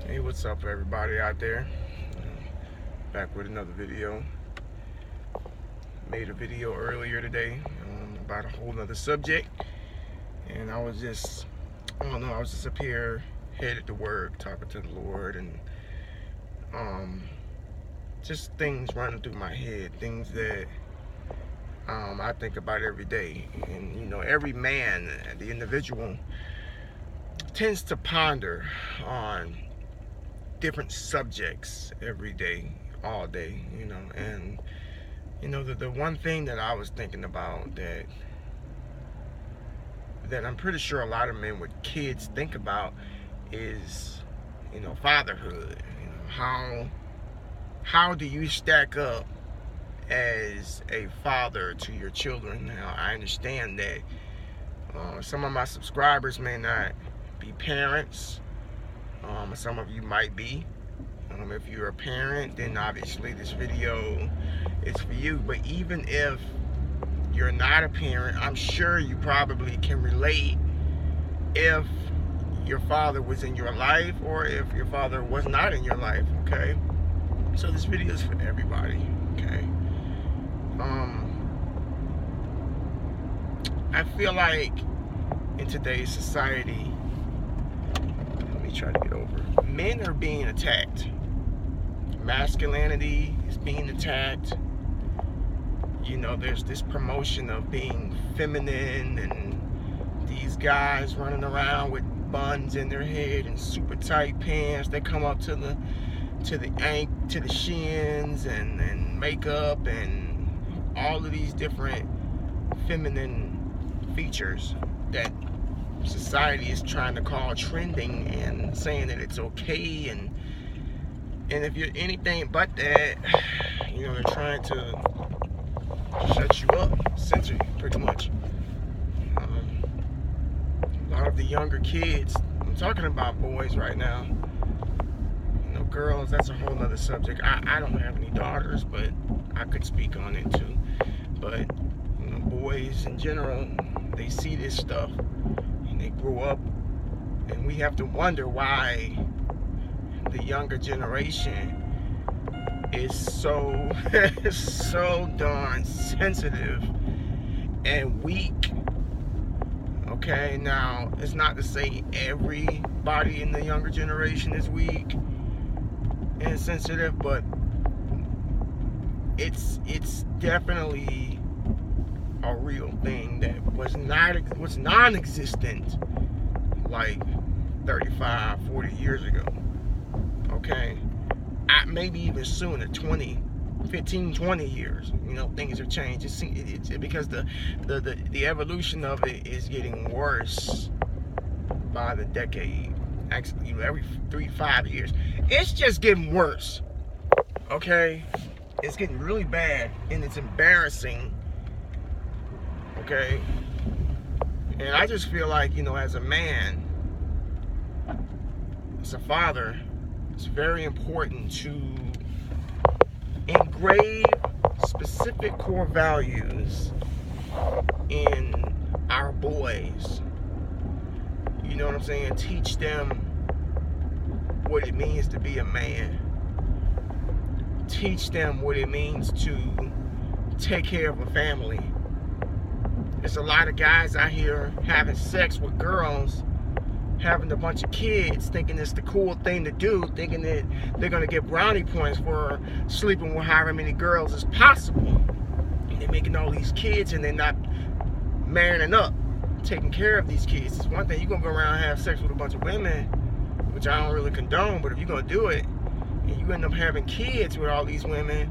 Hey, what's up, everybody out there? Back with another video. Made a video earlier today about a whole nother subject, and I was just, I don't know, I was just up here headed to work, talking to the Lord, and just things running through my head, things that I think about every day. And every man, the individual, tends to ponder on different subjects every day, all day, and the one thing that I was thinking about that I'm pretty sure a lot of men with kids think about is, fatherhood. How do you stack up as a father to your children? Now, I understand that some of my subscribers may not be parents. Some of you might be. If you're a parent, then obviously this video is for you. But even if you're not a parent, I'm sure you probably can relate if your father was in your life or if your father was not in your life, okay? So this video is for everybody, okay? I feel like in today's society, let me try to get over, men are being attacked. Masculinity is being attacked. There's this promotion of being feminine, and these guys running around with buns in their head and super tight pants that come up to the shins, and makeup and all of these different feminine features that society is trying to call trending and saying that it's okay, and if you're anything but that, they're trying to shut you up, censor you pretty much. A lot of the younger kids, I'm talking about boys right now, girls, that's a whole nother subject. I don't have any daughters, but I could speak on it too. But boys in general, they see this stuff and they grow up, and we have to wonder why the younger generation is so so darn sensitive and weak. Okay, now it's not to say everybody in the younger generation is weak and sensitive, but it's definitely a real thing that was non-existent like 35, 40 years ago. Okay, maybe even sooner, 15, 20 years. Things have changed. It's because the evolution of it is getting worse by the decade. Actually, every 3 to 5 years, it's just getting worse. Okay, it's getting really bad, and it's embarrassing. Okay, and I just feel like, as a man, as a father, it's very important to engrave specific core values in our boys. You know what I'm saying? Teach them what it means to be a man. Teach them what it means to take care of a family. There's a lot of guys out here having sex with girls, having a bunch of kids, thinking it's the cool thing to do, thinking that they're going to get brownie points for sleeping with however many girls as possible. And they're making all these kids, and they're not marrying up, taking care of these kids. It's one thing, you're going to go around and have sex with a bunch of women, which I don't really condone, but if you're going to do it, and you end up having kids with all these women,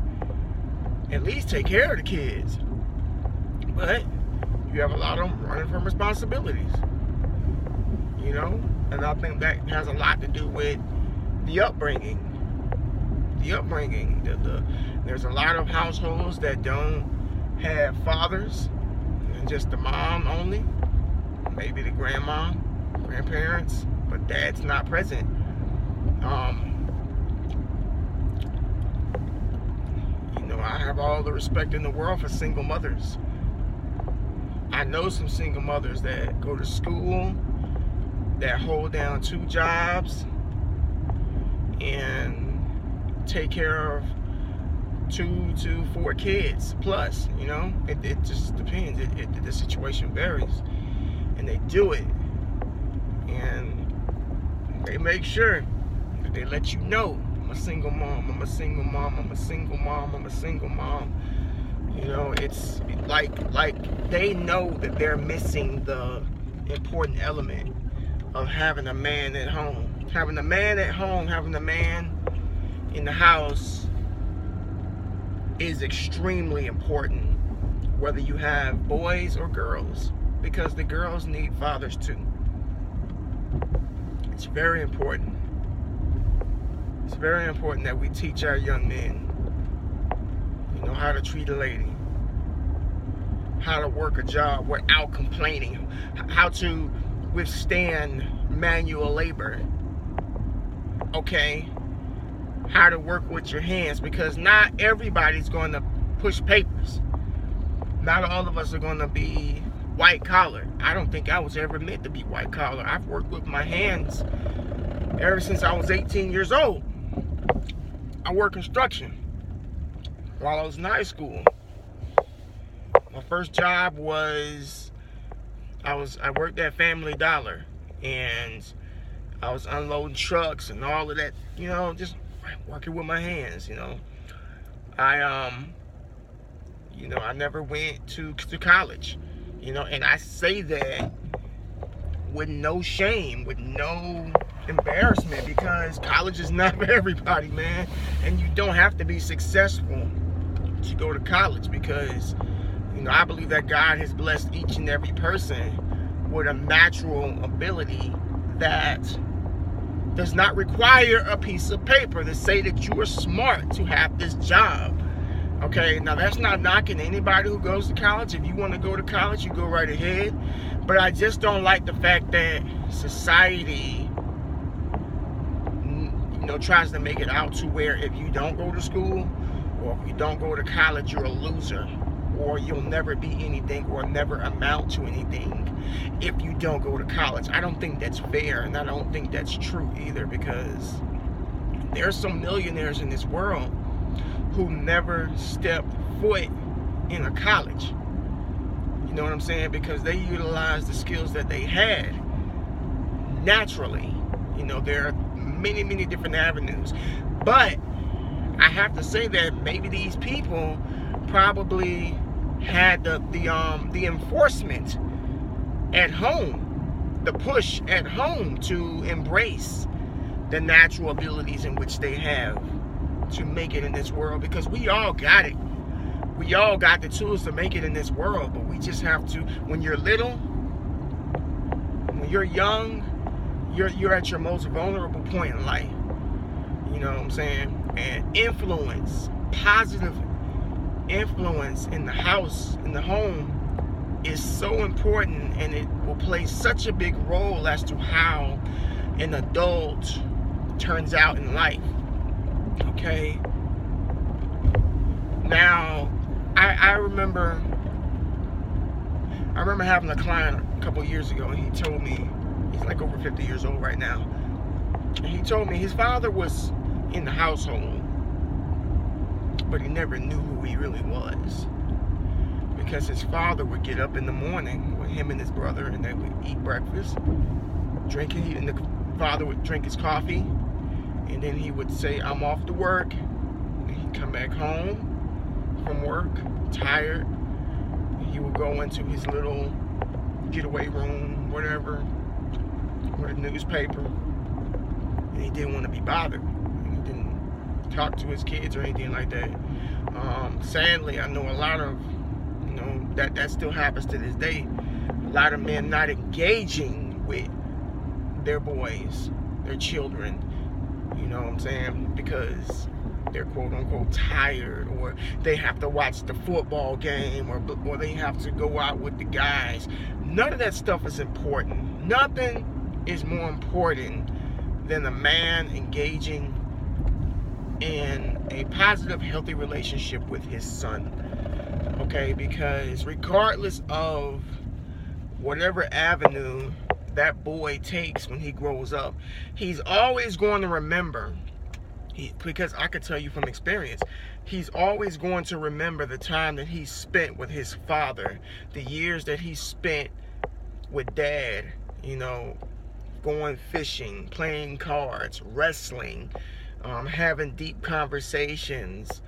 at least take care of the kids. But you have a lot of them running from responsibilities. And I think that has a lot to do with the upbringing. There's a lot of households that don't have fathers, and just the mom only, maybe the grandparents, but dad's not present. I have all the respect in the world for single mothers. I know some single mothers that go to school, that hold down 2 jobs, take care of 2 to 4 kids plus. You know, it just depends. The situation varies, and they do it, and they make sure that they let you know, I'm a single mom, I'm a single mom, I'm a single mom, I'm a single mom. You know, it's like they know that they're missing the important element of having a man at home. Having a man at home, having a man in the house is extremely important, whether you have boys or girls, because the girls need fathers too. It's very important. It's very important that we teach our young men, you know, how to treat a lady, how to work a job without complaining, how to withstand manual labor, okay? How to work with your hands, because not everybody's going to push papers. Not all of us are going to be white collar. I don't think I was ever meant to be white collar. I've worked with my hands ever since I was 18 years old. I worked construction while I was in high school. My first job was, I worked at Family Dollar, and I was unloading trucks and all of that, you know, just working with my hands, you know. I never went to college, you know, and I say that with no shame, with no embarrassment, because college is not for everybody, man. And you don't have to be successful to go to college, because, you know, I believe that God has blessed each and every person with a natural ability that does not require a piece of paper to say that you are smart to have this job. Okay, now that's not knocking anybody who goes to college. If you want to go to college, you go right ahead. But I just don't like the fact that society, you know, tries to make it out to where if you don't go to school or if you don't go to college, you're a loser, or you'll never be anything or never amount to anything if you don't go to college. I don't think that's fair, and I don't think that's true either, because there's some millionaires in this world who never stepped foot in a college. You know what I'm saying? Because they utilized the skills that they had naturally. You know, there are many, many different avenues. But I have to say that maybe these people probably had the enforcement at home, the push at home to embrace the natural abilities in which they have to make it in this world, because we all got it. We all got the tools to make it in this world, but we just have to, when you're little, when you're young, you're at your most vulnerable point in life. You know what I'm saying? And influence, positive influence in the house, in the home, is so important, and it will play such a big role as to how an adult turns out in life. Okay. Now, I remember having a client a couple years ago, and he told me, he's like over 50 years old right now, and he told me his father was in the household, but he never knew who he really was, because his father would get up in the morning with him and his brother, and they would eat breakfast, and the father would drink his coffee, and then he would say, I'm off to work. And he'd come back home from work, tired. He would go into his little getaway room, whatever, with a newspaper. And he didn't want to be bothered. And he didn't talk to his kids or anything like that. Sadly, I know a lot of, you know, that still happens to this day. A lot of men not engaging with their boys, their children. You know what I'm saying? Because they're quote unquote tired, or they have to watch the football game, or they have to go out with the guys. None of that stuff is important. Nothing is more important than a man engaging in a positive, healthy relationship with his son. Okay? Because regardless of whatever avenue that boy takes when he grows up, he's always going to remember Because I could tell you from experience, he's always going to remember the time that he spent with his father, the years that he spent with dad, you know, going fishing, playing cards, wrestling, having deep conversations,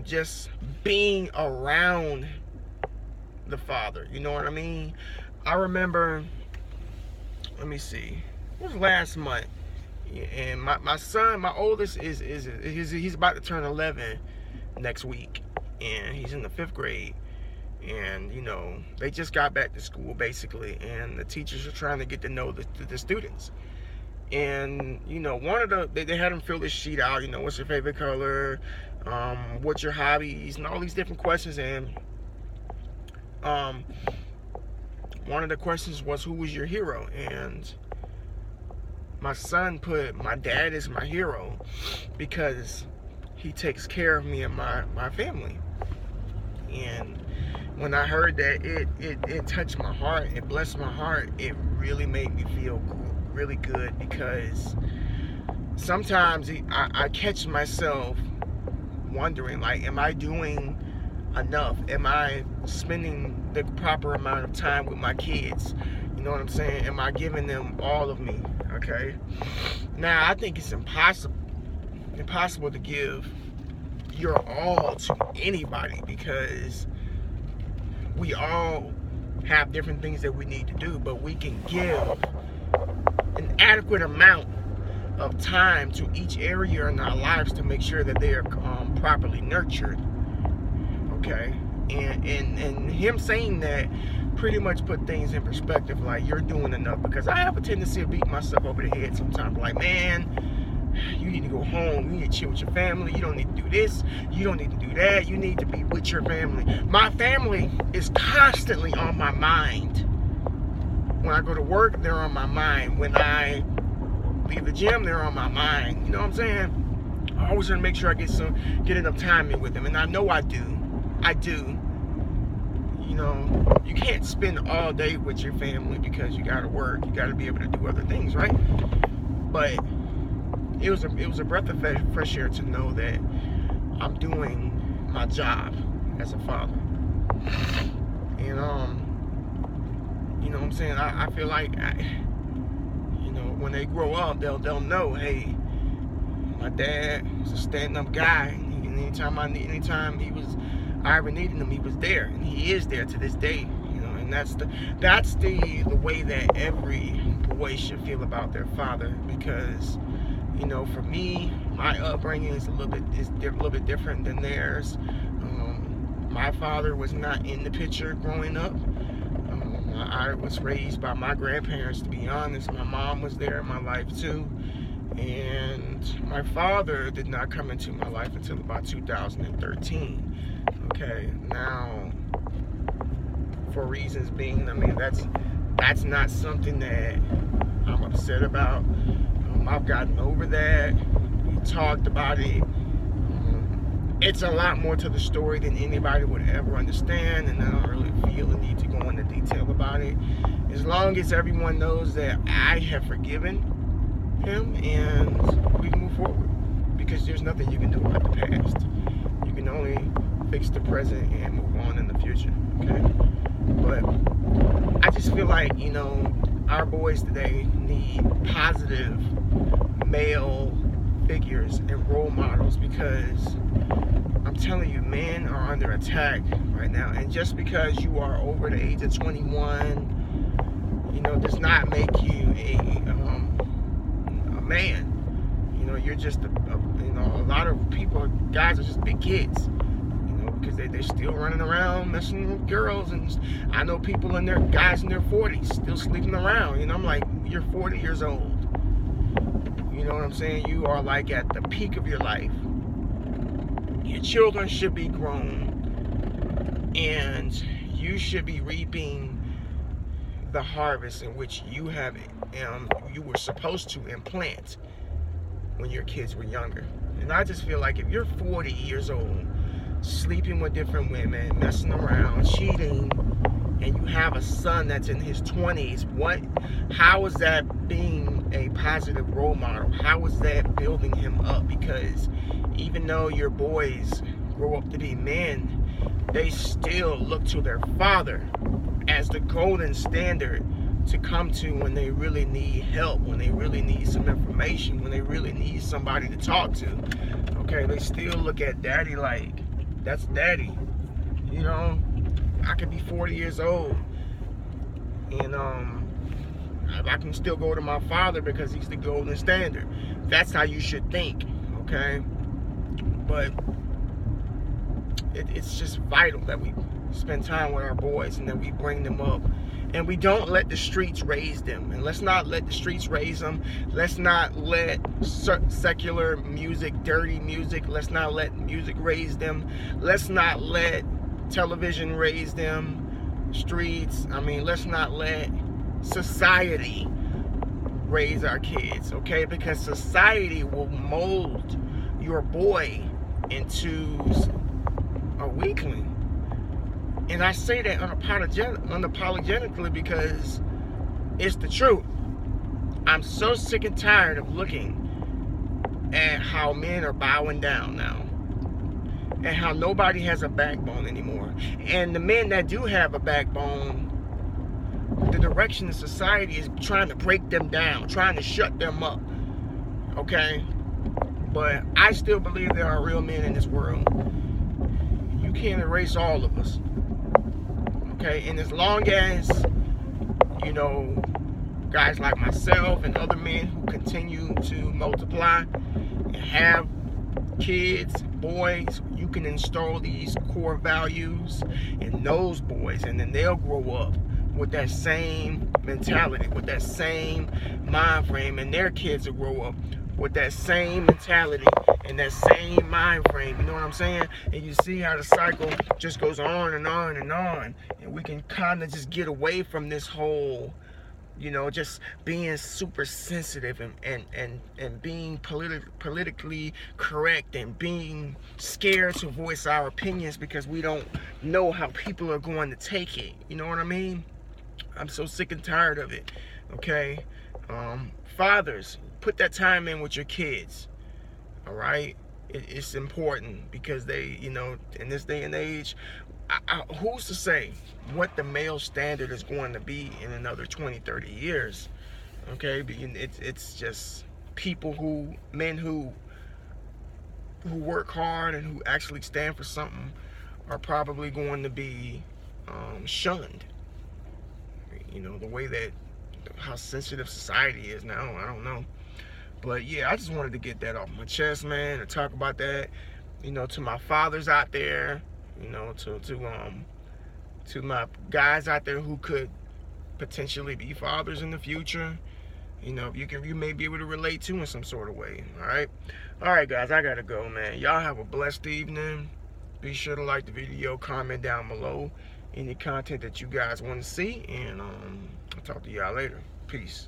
just being around the father. You know what I mean? I remember, let me see, it was last month. And my son, my oldest, he's about to turn 11 next week, and he's in the 5th grade. And you know, they just got back to school basically, and the teachers are trying to get to know the students. And you know, they had them fill this sheet out. You know, what's your favorite color? What's your hobbies? And all these different questions. And one of the questions was, who was your hero? And my son put, my dad is my hero because he takes care of me and my family. And when I heard that, it touched my heart, it blessed my heart. It really made me feel really good, because sometimes I catch myself wondering, like, am I doing enough? Am I spending the proper amount of time with my kids? You know what I'm saying? Am I giving them all of me? Okay. Now, I think it's impossible to give your all to anybody, because we all have different things that we need to do, but we can give an adequate amount of time to each area in our lives to make sure that they are properly nurtured. Okay. And him saying that pretty much put things in perspective, like, you're doing enough. Because I have a tendency of beating myself over the head sometimes, like, man, you need to go home, you need to chill with your family, you don't need to do this, you don't need to do that, you need to be with your family. My family is constantly on my mind. When I go to work, they're on my mind. When I leave the gym, they're on my mind. You know what I'm saying? I always want to make sure I get enough time in with them, and I know I do. You know, you can't spend all day with your family because you gotta work. You gotta be able to do other things, right? But it was a breath of fresh air to know that I'm doing my job as a father. And you know what I'm saying? I feel like, you know, when they grow up, they'll know, hey, my dad was a stand-up guy. And anytime I ever needed him, he was there, and he is there to this day. You know, and that's the way that every boy should feel about their father. Because, you know, for me, my upbringing is a little bit different than theirs. My father was not in the picture growing up. I was raised by my grandparents, to be honest. My mom was there in my life too. And my father did not come into my life until about 2013. Okay, now, for reasons being, I mean, that's not something that I'm upset about. I've gotten over that. We talked about it. It's a lot more to the story than anybody would ever understand, and I don't really feel the need to go into detail about it. As long as everyone knows that I have forgiven him, and we can move forward, because there's nothing you can do about the past. You can only fix the present and move on in the future. Okay, but I just feel like, you know, our boys today need positive male figures and role models, because I'm telling you, men are under attack right now. And just because you are over the age of 21, you know, does not make you a man. You know, you're just a lot of people, guys are just big kids, you know, because they're still running around messing with girls. And I know people guys in their 40s still sleeping around. You know, I'm like, you're 40 years old. You know what I'm saying? You are like at the peak of your life. Your children should be grown, and you should be reaping the harvest in which you were supposed to implant when your kids were younger. And I just feel like if you're 40 years old, sleeping with different women, messing around, cheating, and you have a son that's in his 20s, how is that being a positive role model? How is that building him up? Because even though your boys grow up to be men, they still look to their father as the golden standard to come to when they really need help, when they really need some information, when they really need somebody to talk to. Okay, they still look at daddy like, that's daddy. You know, I could be 40 years old and I can still go to my father because he's the golden standard. That's how you should think, okay? But it's just vital that we spend time with our boys and that we bring them up. And we don't let the streets raise them. And let's not let the streets raise them. Let's not let secular music, dirty music, let's not let music raise them. Let's not let television raise them. Streets, I mean, let's not let society raise our kids, okay? Because society will mold your boy into a weakling. And I say that unapologetically because it's the truth. I'm so sick and tired of looking at how men are bowing down now and how nobody has a backbone anymore. And the men that do have a backbone, the direction of society is trying to break them down, trying to shut them up, okay? But I still believe there are real men in this world. You can't erase all of us, okay? And as long as, you know, guys like myself and other men who continue to multiply and have kids, boys, you can install these core values in those boys, and then they'll grow up with that same mentality, with that same mind frame, and their kids will grow up with that same mentality and that same mind frame. You know what I'm saying? And you see how the cycle just goes on and on and on, and we can kind of just get away from this whole, you know, just being super sensitive and being politically correct and being scared to voice our opinions because we don't know how people are going to take it. You know what I mean? I'm so sick and tired of it, okay? Fathers, put that time in with your kids, all right? It's important because they, you know, in this day and age, who's to say what the male standard is going to be in another 20, 30 years, okay? It's just people men who work hard and who actually stand for something are probably going to be shunned. You know, the way that, how sensitive society is now, I don't know. But yeah, I just wanted to get that off my chest, man, and talk about that. You know, to my fathers out there, you know, to my guys out there who could potentially be fathers in the future. You know, you may be able to relate to in some sort of way. All right, guys, I gotta go, man. Y'all have a blessed evening. Be sure to like the video, comment down below any content that you guys want to see, and I'll talk to y'all later. Peace.